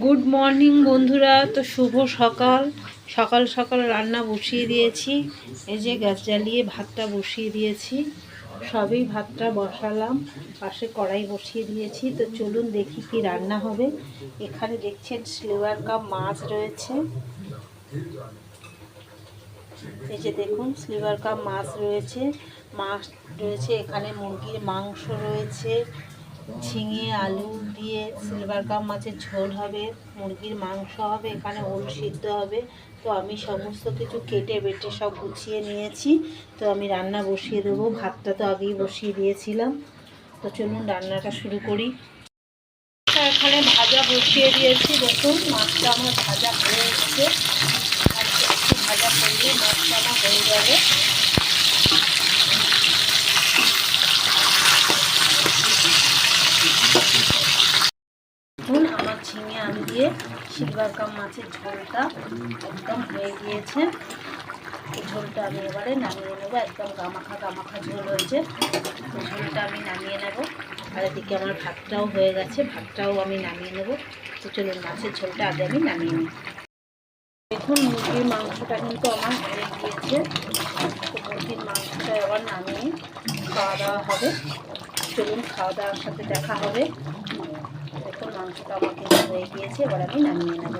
Good morning বন্ধুরা। তো শুভ সকাল। সকাল সকাল রান্না বসিয়ে দিয়েছি। এই যে গ্যাস জ্বালিয়ে ভাতটা বসিয়ে দিয়েছি। সবই ভাতটা বসালাম, পাশে কড়াই বসিয়ে দিয়েছি। তো চলুন দেখি কি রান্না হবে। এখানে দেখছেন সিলভার কাপ মাছ রয়েছে। এই যে দেখুন সিলভার কাপ মাছ রয়েছে, এখানে মুরগির মাংস রয়েছে, ঝিঙে আলু দিয়ে সিলভার কাপ মাছের ঝোল হবে, মুরগির মাংস হবে, এখানে ওল সিদ্ধ হবে। তো আমি সমস্ত কিছু কেটে বেটে সব গুছিয়ে নিয়েছি। তো আমি রান্না বসিয়ে দেবো। ভাতটা তো আগেই বসিয়ে দিয়েছিলাম। তো চলুন রান্নাটা শুরু করি। এখানে ভাজা বসিয়ে দিয়েছি। দেখুন মাছটা আমার ভাজা হয়ে এসছে। আর একটু ভাজা করলে মাছটা আমার হয়ে যাবে। দেখুন আমার ঝিঙে আলু দিয়ে সিলভার কাপ মাছের ঝোলটা একদম হয়ে গিয়েছে। এই ঝোলটা আমি এবারে নামিয়ে নেবো। একদম গামাখা গামাখা ঝোল হয়েছে। এই ঝোলটা আমি নামিয়ে নেব। আর এদিকে আমার ভাতটাও হয়ে গেছে, ভাতটাও আমি নামিয়ে নেব। তো চলুন মাছের ঝোলটা আগে আমি নামিয়ে নিই। দেখুন মুরগির মাংসটা কিন্তু আমার হয়ে গিয়েছে। তো মুরগির মাংসটা এবার নামিয়ে খাওয়া দাওয়া হবে। চলুন খাওয়া দাওয়ার সাথে দেখা হবে। দেখুন মাংসটা আমার কিন্তু হয়ে গিয়েছে, এবার আমি নামিয়ে নেব।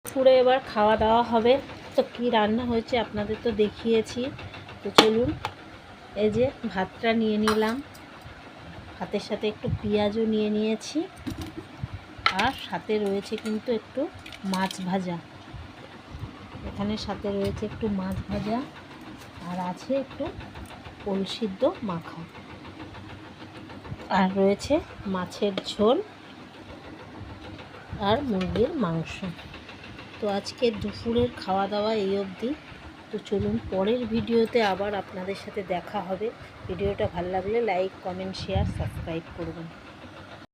পুরো এবার খাওয়া দাওয়া হবে। তো কী রান্না হয়েছে আপনাদের তো দেখিয়েছি। তো চলুন, এই যে ভাতটা নিয়ে নিলাম, ভাতের সাথে একটু পেঁয়াজও নিয়ে নিয়েছি, আর সাথে রয়েছে কিন্তু একটু মাছ ভাজা। এখানে সাথে রয়েছে একটু মাছ ভাজা, আর আছে একটু ওল সিদ্ধ মাখা, আর রয়েছে মাছের ঝোল আর মুরগির মাংস। তো আজকে দুপুরের খাওয়া দাওয়া এই অবধি। তো চলুন পরের ভিডিওতে আবার আপনাদের সাথে দেখা হবে। ভিডিওটা ভালো লাগলে লাইক, কমেন্ট, শেয়ার, সাবস্ক্রাইব করবেন।